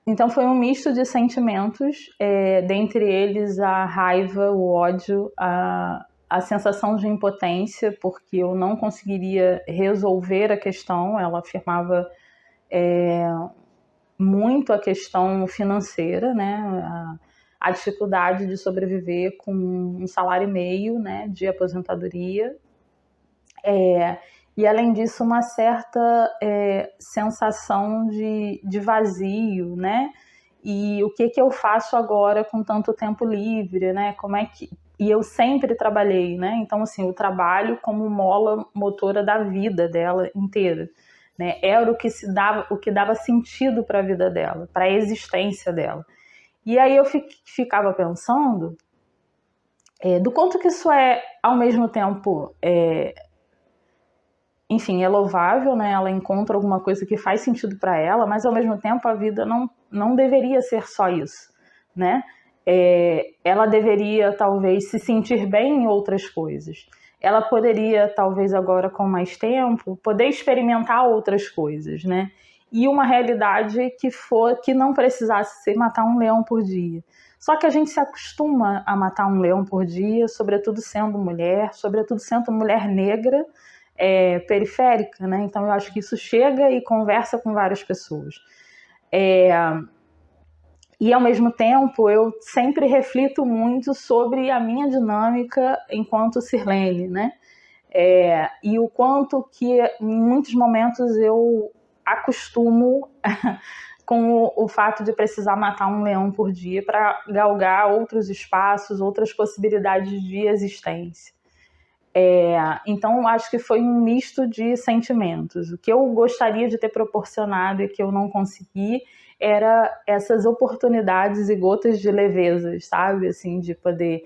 Então foi um misto de sentimentos, dentre eles a raiva, o ódio, a sensação de impotência, porque eu não conseguiria resolver a questão. Ela afirmava muito a questão financeira, né? A dificuldade de sobreviver com um salário e meio, né, de aposentadoria. E além disso, uma certa sensação de vazio, né? E o que eu faço agora com tanto tempo livre, né? Como é que... E eu sempre trabalhei, né? Então, assim, o trabalho como mola motora da vida dela inteira, né? Era o que dava sentido para a vida dela, para a existência dela. E aí eu ficava pensando do quanto que isso é, ao mesmo tempo, enfim, é louvável, né? Ela encontra alguma coisa que faz sentido para ela, mas ao mesmo tempo a vida não deveria ser só isso, né? Ela deveria talvez se sentir bem em outras coisas. Ela poderia, talvez agora com mais tempo, poder experimentar outras coisas, né? E uma realidade que não precisasse ser matar um leão por dia. Só que a gente se acostuma a matar um leão por dia, sobretudo sendo mulher, sobretudo sendo mulher negra, periférica, né? Então eu acho que isso chega e conversa com várias pessoas. E ao mesmo tempo eu sempre reflito muito sobre a minha dinâmica enquanto Sirlene, né? E o quanto que em muitos momentos eu acostumo com o fato de precisar matar um leão por dia para galgar outros espaços, outras possibilidades de existência. Então, acho que foi um misto de sentimentos. O que eu gostaria de ter proporcionado e que eu não consegui era essas oportunidades e gotas de leveza, sabe? Assim, de poder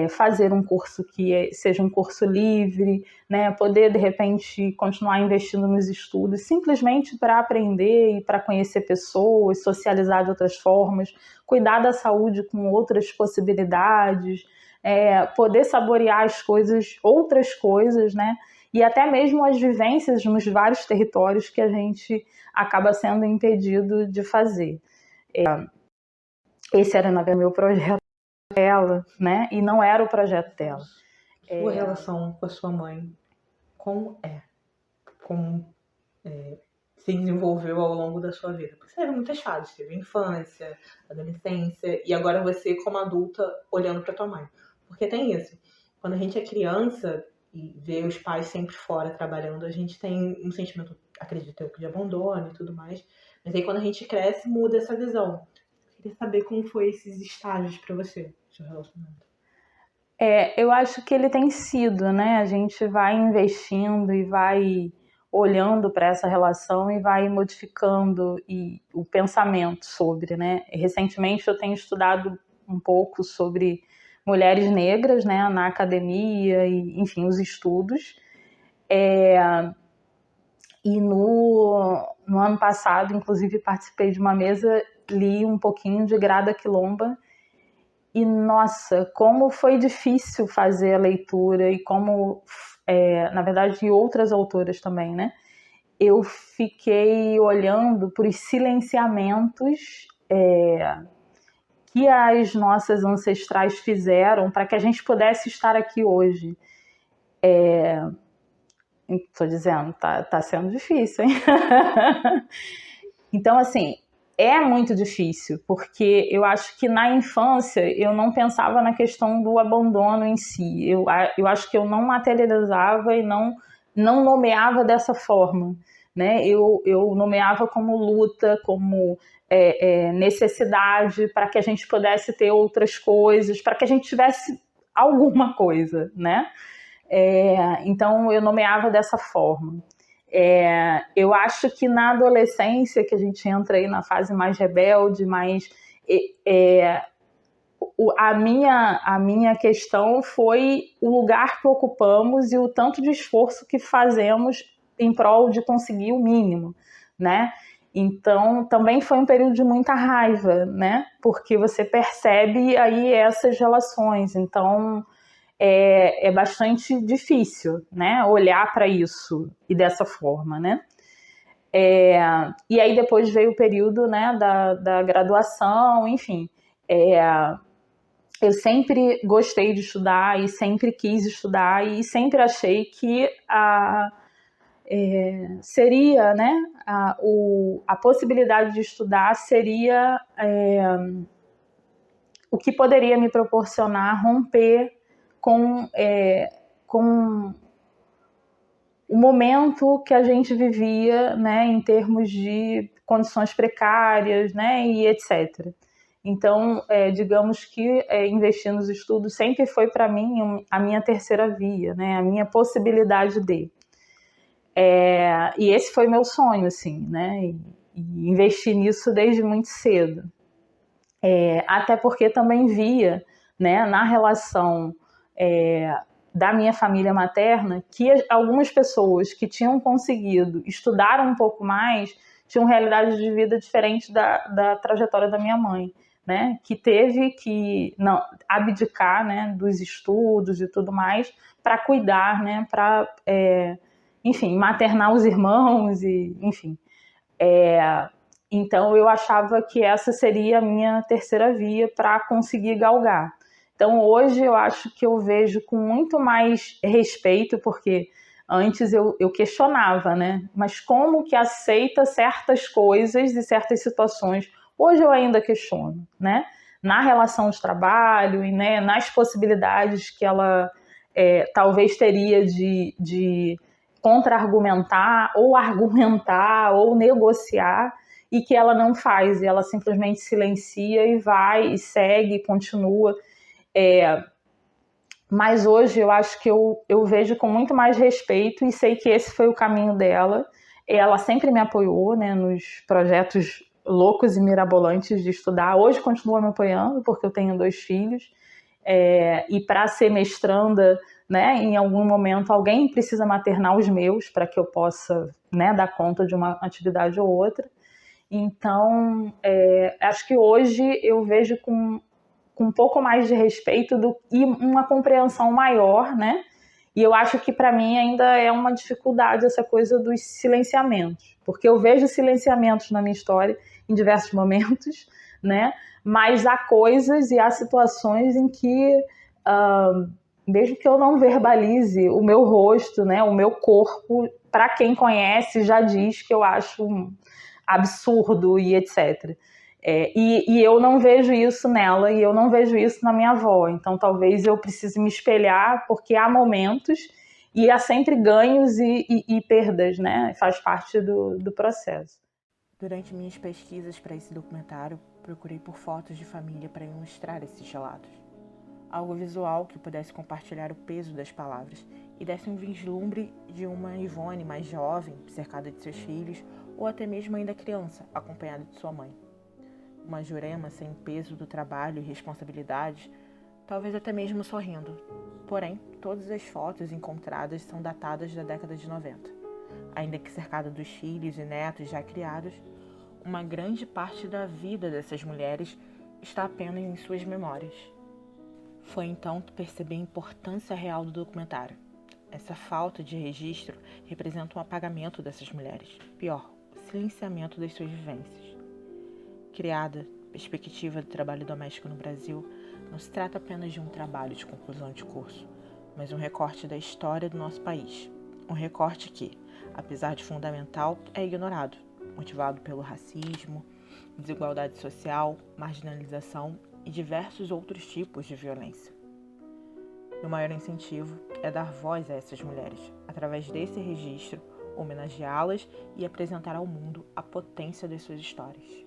fazer um curso que seja um curso livre, né? Poder, de repente, continuar investindo nos estudos, simplesmente para aprender e para conhecer pessoas, socializar de outras formas, cuidar da saúde com outras possibilidades, poder saborear as coisas, outras coisas, né? E até mesmo as vivências nos vários territórios que a gente acaba sendo impedido de fazer. Esse era, na verdade, meu projeto dela, né? E não era o projeto dela. Sua relação com a sua mãe, como é? Como se desenvolveu ao longo da sua vida? Porque você teve muitas fases, teve infância, adolescência, e agora você como adulta olhando para tua mãe. Porque tem isso, quando a gente é criança e vê os pais sempre fora trabalhando, a gente tem um sentimento, acredito eu, de abandono e tudo mais, mas aí quando a gente cresce, muda essa visão. Eu queria saber como foi esses estágios para você, seu relacionamento. Eu acho que ele tem sido, né? A gente vai investindo e vai olhando para essa relação e vai modificando o pensamento sobre, né? Recentemente eu tenho estudado um pouco sobre mulheres negras, né, na academia e, enfim, os estudos. E no ano passado, inclusive, participei de uma mesa, li um pouquinho de Grada Quilomba. E, nossa, como foi difícil fazer a leitura e como, na verdade, e outras autoras também, né? Eu fiquei olhando por silenciamentos que as nossas ancestrais fizeram para que a gente pudesse estar aqui hoje. Estou dizendo, tá sendo difícil, hein? Então, assim, é muito difícil, porque eu acho que na infância eu não pensava na questão do abandono em si. Eu acho que eu não materializava e não nomeava dessa forma, né? Eu nomeava como luta, como necessidade, para que a gente pudesse ter outras coisas, para que a gente tivesse alguma coisa, né? Então eu nomeava dessa forma. Eu acho que na adolescência, que a gente entra aí na fase mais rebelde, mais a minha questão foi o lugar que ocupamos e o tanto de esforço que fazemos em prol de conseguir o mínimo, né? Então, também foi um período de muita raiva, né? Porque você percebe aí essas relações. Então, é bastante difícil, né? Olhar para isso e dessa forma, né? E aí depois veio o período, né, da graduação, enfim. Eu sempre gostei de estudar e sempre quis estudar e sempre achei que seria, né, a possibilidade de estudar seria o que poderia me proporcionar romper com o momento que a gente vivia, né, em termos de condições precárias, né, e etc. Então, digamos que investir nos estudos sempre foi para mim a minha terceira via, né, a minha possibilidade de. E esse foi meu sonho, assim, né, e investir nisso desde muito cedo. Até porque também via, né, na relação da minha família materna, que algumas pessoas que tinham conseguido estudar um pouco mais tinham realidade de vida diferente da trajetória da minha mãe, né? Que teve que abdicar, né, dos estudos e tudo mais para cuidar, né? Para, enfim, maternar os irmãos e, enfim. Então eu achava que essa seria a minha terceira via para conseguir galgar. Então hoje eu acho que eu vejo com muito mais respeito, porque antes eu questionava, né? Mas como que aceita certas coisas e certas situações? Hoje eu ainda questiono, né? Na relação de trabalho e, né, nas possibilidades que ela talvez teria de contra-argumentar ou argumentar ou negociar, e que ela não faz, e ela simplesmente silencia e vai, e segue, e continua. Mas hoje eu acho que eu vejo com muito mais respeito e sei que esse foi o caminho dela. Ela sempre me apoiou, né, nos projetos loucos e mirabolantes de estudar. Hoje continua me apoiando, porque eu tenho 2 filhos. E para ser mestranda, né, em algum momento alguém precisa maternar os meus para que eu possa, né, dar conta de uma atividade ou outra. Então, acho que hoje eu vejo com um pouco mais de respeito e uma compreensão maior, né? E eu acho que para mim ainda é uma dificuldade essa coisa dos silenciamentos, porque eu vejo silenciamentos na minha história em diversos momentos, né? Mas há coisas e há situações em que, mesmo que eu não verbalize o meu rosto, né, o meu corpo, para quem conhece já diz que eu acho absurdo e etc. E eu não vejo isso nela e eu não vejo isso na minha avó. Então talvez eu precise me espelhar, porque há momentos e há sempre ganhos e perdas, né? Faz parte do processo. Durante minhas pesquisas para esse documentário, procurei por fotos de família para ilustrar esses relatos. Algo visual que pudesse compartilhar o peso das palavras e desse um vislumbre de uma Ivone mais jovem, cercada de seus filhos, ou até mesmo ainda criança, acompanhada de sua mãe. Uma Jurema sem peso do trabalho e responsabilidades, talvez até mesmo sorrindo. Porém, todas as fotos encontradas são datadas da década de 90. Ainda que cercada dos filhos e netos já criados, uma grande parte da vida dessas mulheres está apenas em suas memórias. Foi então que percebi a importância real do documentário. Essa falta de registro representa um apagamento dessas mulheres. Pior, o silenciamento das suas vivências. Criada perspectiva do trabalho doméstico no Brasil, não se trata apenas de um trabalho de conclusão de curso, mas um recorte da história do nosso país. Um recorte que, apesar de fundamental, é ignorado, motivado pelo racismo, desigualdade social, marginalização e diversos outros tipos de violência. E o maior incentivo é dar voz a essas mulheres, através desse registro, homenageá-las e apresentar ao mundo a potência das suas histórias.